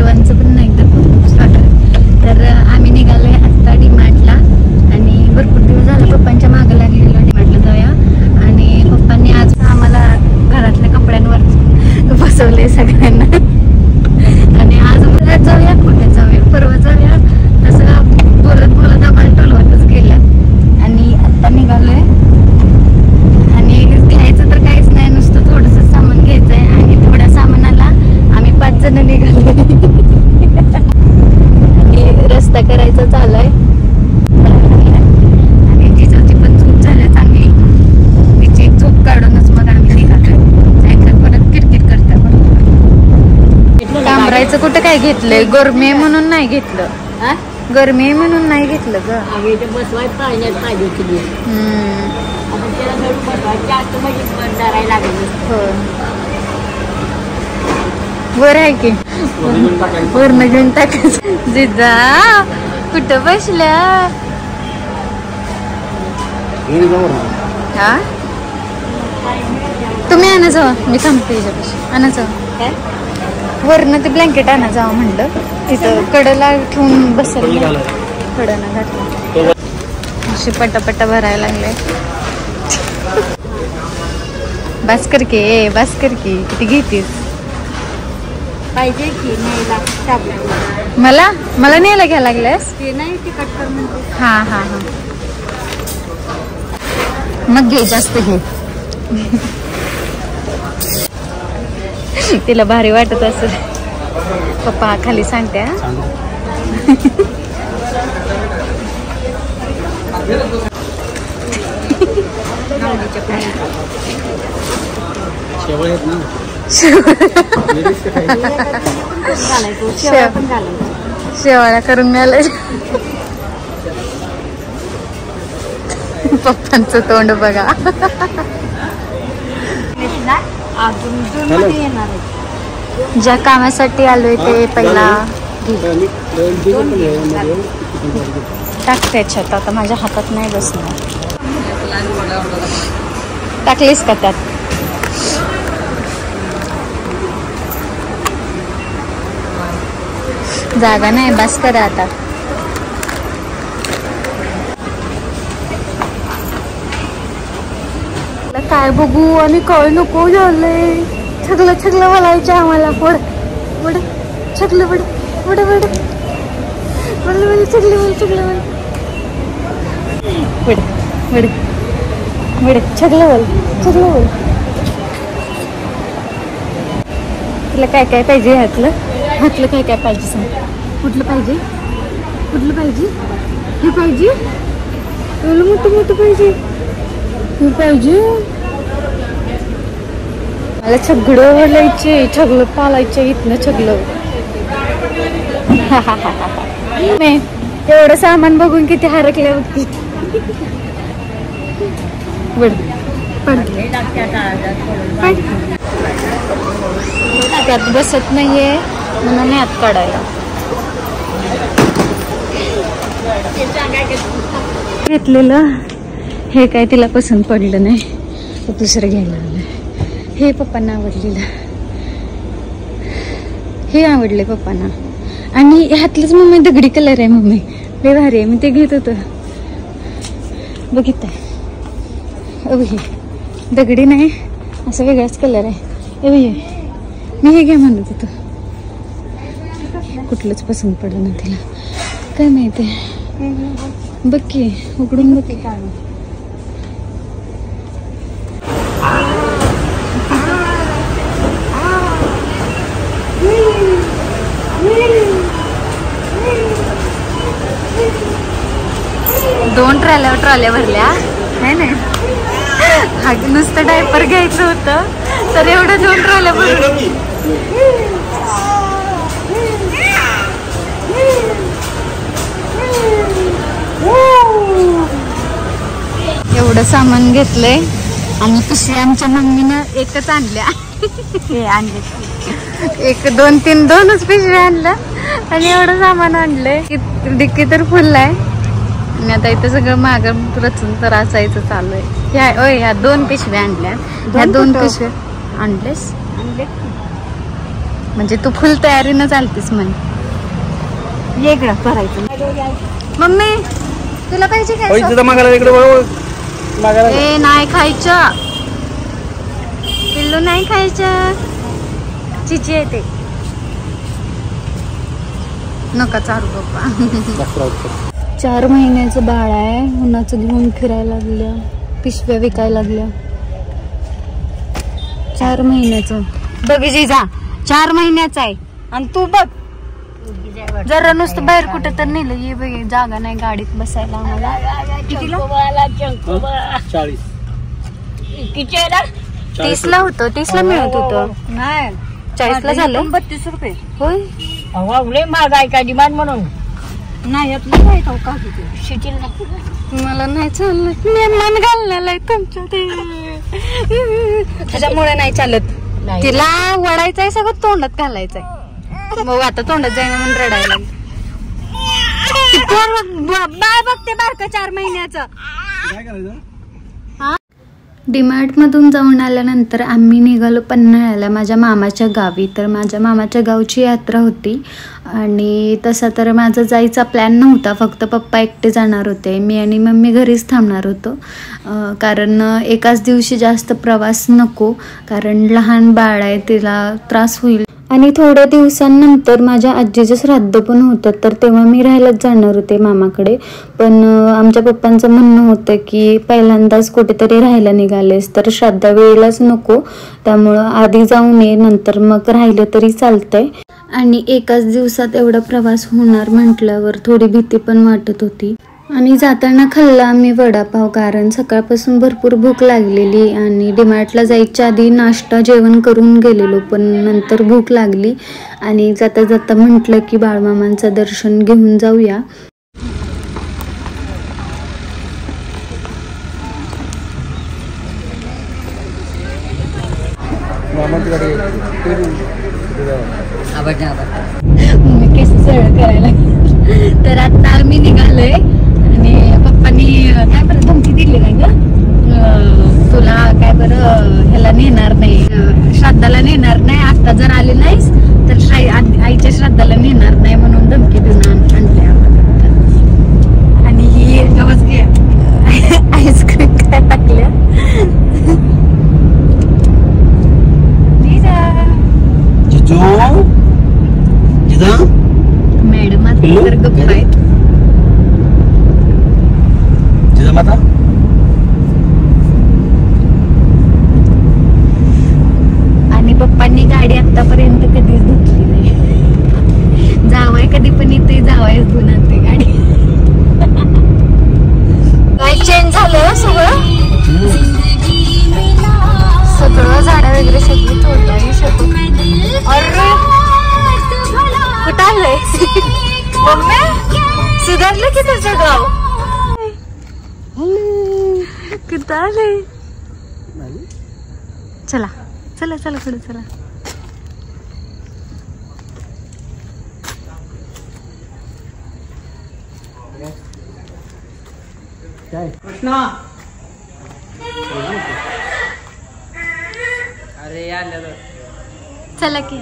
सर्वांचं पण एकदा खूप स्वागत. तर आम्ही निघालोय आता डीमार्टला आणि भरपूर दिवस झाला पप्पांच्या मागं लागलेलो डीमार्टला जाऊया. आणि पप्पांनी आज आम्हाला घरातल्या कपड्यांवर बसवले सगळ्यांना. आणि आज उद्या जाऊया, कुठे जाऊया, परवा जाऊया, तसं बोलत बोलत आम्हाला टोलवतच गेलं. आणि आत्ता निघालोय आणि घ्यायचं तर काहीच नाही, नुसतं थोडंसं सामान घ्यायचं आहे. आणि थोड्या सामानाला आम्ही 5 जण निघालो आणि रस्ता करायचा चालू आहे. आणि जिजाची पण चूक झाली चांगली, तिची चूक काढूनच मग आम्ही निघालो. सायकल परत किरकिर करता बरोबर. कांबरायचं कुठं काय घेतलंय, गरमी म्हणून नाही घेतलं, गरमी म्हणून नाही घेतलं ग. बसवाय पाहिजे वर आहे की वरण घेऊन टाकायचं. जिजा कुठं बसल्या, हा तुम्ही आणा जावा, मी थांबते याच्यापाशी. आणा जावा, वरनं ते ब्लँकेट आणा जावा म्हणलं. तिथं कडला ठेवून बसेल, कडनं घातलं. अशी पटापटा भरायला लागले. बस कर की, बस कर की, किती घेतीस पाहिजे की न्यायला. मला मला न्यायला घ्यायला लागल्यास ते नाही तिकट कर म्हणते. हा हा हा, मग घे जास्त घे. तिला भारी वाटत असेल. पप्पा खाली सांगते. शेवाळ्या करून मिळालं. पप्पांचं तोंड बघा. ज्या कामासाठी आलोय ते पहिला टाक त्याच्यात. आता माझ्या हातात नाही बसणार. टाकलीस का त्यात? जागा नाही, बस करा आता. काय बघू आणि काय नको झालंय. छगलं छगलं बोलायचं आम्हाला. पुढ पुढ छगलं पुढ पुढ पुढ बोल छगलं बोल छगलं बोल पुढ पुढ पुढ छगलं बोल छगलं बोल. तुला काय काय पाहिजे ह्यातलं? ह्यातलं काय काय पाहिजे सांग. कुठलं पाहिजे? कुठलं पाहिजे? हे पाहिजे? एवढं मोठं मोठं पाहिजे? हे पाहिजे? मला छगडं बोलायचे, छगलं पालायचे इथनं छगलं. नाही एवढं सामान बघून किती हरकले होती. त्यात बसत नाहीये म्हणून यात काढायला घेतलेलं. हे काय तिला पसंत पडलं नाही, दुसरं घ्यायला लागलं. हे पप्पांना आवडलेलं, हे आवडले पप्पांना. आणि ह्यातलंच मम्मी दगडी कलर आहे, मम्मी लय भारी आहे, मी ते घेत होतं. बघितलं हे दगडी नाही, असं वेगळाच कलर आहे. मी हे घ्या म्हणत होतो, कुठलंच पसंत पडलं ना तिला. काय माहिती, बघ की उघडून बघ. दोन ट्रॉल्या भरल्या नाही नाही, नुसतं डायपर घ्यायचं होतं तर एवढं 2 ट्रॉल्या भरल्या. एवढं सामान घेतलंय आणि पिशवी आमच्या मम्मीनं एकच आणल्या. हे आणले 1 2 3 2च पिशवी आणलं आणि एवढं सामान आणलंय. डिक्की तर फुल आहे. आणि आता इथं सगळं मागं रचून तर असायचं चालू आहे. ह्या 2 पिशव्या आणल्या. ह्या 2 पिशव्या आणलेस? म्हणजे तू फुल तयारीनं चालतीस म्हण. ये इकडं करायचं. मम्मी तुला पाहिजे काय? ए नाही खायचं पिल्लू, नाही खायचं. चिची येते नका चारू पप्पा. 4 महिन्याचं बाळ आहे. उन्हाचं घेऊन फिरायला लागल्या, पिशव्या विकायला लागल्या. 4 महिन्याचं बघ जिजा, 4 महिन्याचं आहे. आणि तू बघ जरा नुसतं बाहेर कुठं तर नेलं. ये बघ जागा नाही गाडीत बसायला आम्हाला. कितीला? 30ला होतं, 30ला मिळत होतं. नाही 40ला झालं. 32 रुपये. होय अवघडे महाग आहे का डिमांड म्हणून नाही आपलं काय का शिटील नको. मला नाही चाललं, मेहमान घालण्याला आहे तुमच्या ते त्याच्यामुळे नाही चालत. तिला वडायचंय सगळं तोंडात घालायचंय. मग आता तोंडात जाईना म्हणून रडायला बाय बघते बारका 4 महिन्याचं. डीमार्ट मधून जाऊन आल्यानंतर आम्ही निघालो पन्हाळ्याला माझ्या मामाच्या गावी. तर माझ्या मामाच्या गावची यात्रा होती आणि तसा तर माझा जायचा प्लॅन नव्हता. फक्त पप्पा एकटे जाणार होते, मी आणि मम्मी घरीच थांबणार होतो. कारण एकाच दिवशी जास्त प्रवास नको, कारण लहान बाळ आहे, तिला त्रास होईल. आणि थोड्या दिवसांनंतर माझ्या आजीचं श्राद्ध पण होतं, तर तेव्हा मी राहायलाच जाणार होते मामाकडे. पण आमच्या पप्पांचं म्हणणं होतं की पहिल्यांदाच कुठेतरी राहायला निघालेस तर श्राद्धा वेळेलाच नको, त्यामुळं आधी जाऊन ये, नंतर मग राहिलं तरी चालतंय. आणि एकाच दिवसात एवढा प्रवास होणार म्हटल्यावर थोडी भीती पण वाटत होती. आणि जाताना खाल्ला आम्ही वडापाव, कारण सकाळपासून भरपूर भूक लागलेली आणि डीमार्टला जायच्या आधी नाश्ता जेवण करून गेलेलो, पण नंतर भूक लागली आणि जाता जाता म्हटलं की बाळमामांचं दर्शन घेऊन जाऊया. केस सरळ करायला. तर आता आम्ही निघालोय आणि पप्पांनी काय बरं धमकी दिली नाही ग, तुला काय बरं ह्याला नेणार नाही, श्राद्धाला नेणार नाही, आता जर आले नाहीस तर आईच्या श्राद्धाला नेणार नाही म्हणून धमकी देऊन आणले आम्हाला. आणि ही गवच घे आईस्क्रीम काय टाकल्या. मॅडम आता गप्पा आहेत. आणि पप्पांनी गाडी आतापर्यंत कधीच धुतली नाही. जावाय कधी पण इथे जावायच धुवून आणते गाडी. काय चेंज झालं सगळं, सगळं झाडं वगैरे सगळी तोडली शकतो. अरे कुठं आलंय मम्मी, सुधारलं की तुझं गाव? कुठं आलंय? चला चला चला पुढे चला. अरे यार चला की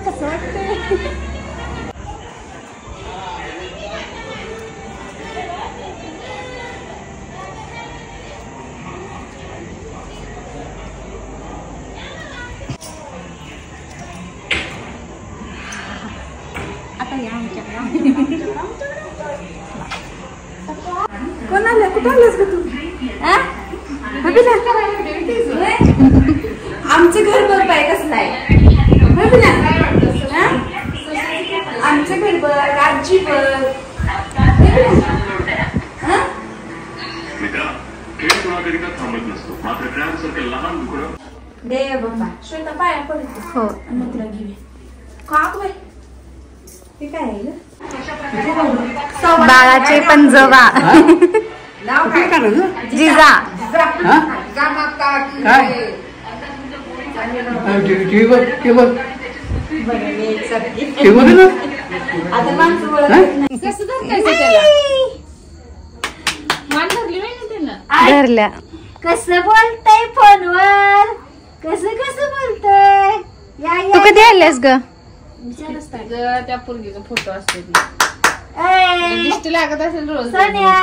कसं वाटतंय? कोण आलं? कुठं आलंस ग तू? आमचं घर बघ बाय कसलं आहे. आमचं घर बघ, आजी बघ. दे बाबा श्वेता पाया पडते. हो मग तुला घेऊया काक बाई. ते काय आहे ग? बाळाचे पंजोबा जिजा. काय टीव्ही बघ टीव्ही बघ टीव्ही बघ ना धरल्या. कसं बोलतय फोनवर कसं बोलतय तू कधी आल्यास ग? त्या पोरगीचा फोटो असतो ए, दिष्टी लागत असेल रोज सोन्या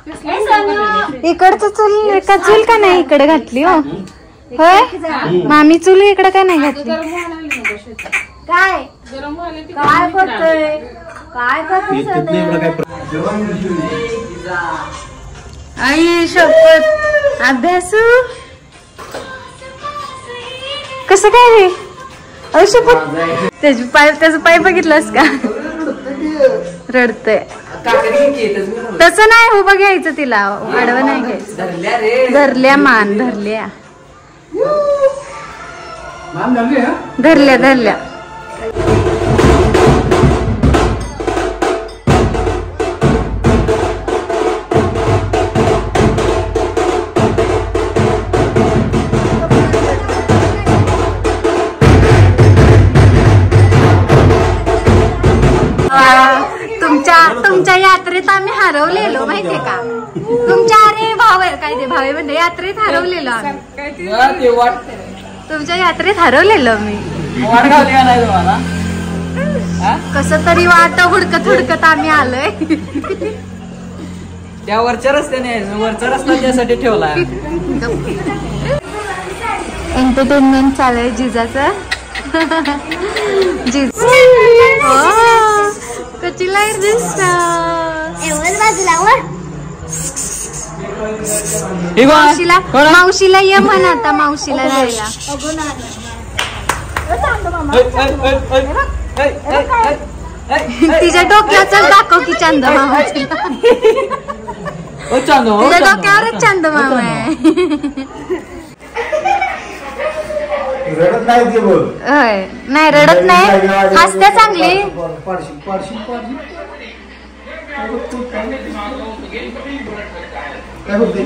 ए, सोनू. इकडचं चूल का चूल का नाही इकडे घातली हो? होय मामी चूल इकडे का नाही घातली? गरम व्हायला लागली नको शेतात. काय गरम व्हायला ती काय करतोय काय करतोय आई शपथ अभ्यासू कसं काय रे? आई शपथ त्याचं पाय बघितलंस का? रडतय. तसं नाही उभं घ्यायचं तिला आडवं नाही घ्यायचं. धरल्या मान धरल्या धरल्या धरल्या. तुमच्या यात्रेत आम्ही हरवलेलो माहितीये का? तुमच्या अरे भावे काय ते भावे म्हणजे यात्रेत हरवलेलो आम्ही. तुमच्या यात्रेत हरवलेलो मी. कसं तरी वाट हुडकत आम्ही आलोय. त्या वरच्या रस्त्याने वरचा रस्ता त्यासाठी ठेवला. एंटरटेनमेंट चालू आहे जिजाचं. जिज कशी लाईट मावशीला ये म्हण आता मावशीला जायला. तिच्या डोक्याचं दाखव की चांद मामा. तिच्या डोक्यावरच चांद मामा आहे. रडत नाही ते बोल. होय नाही रडत नाही हसत्या चांगली. काय बोलते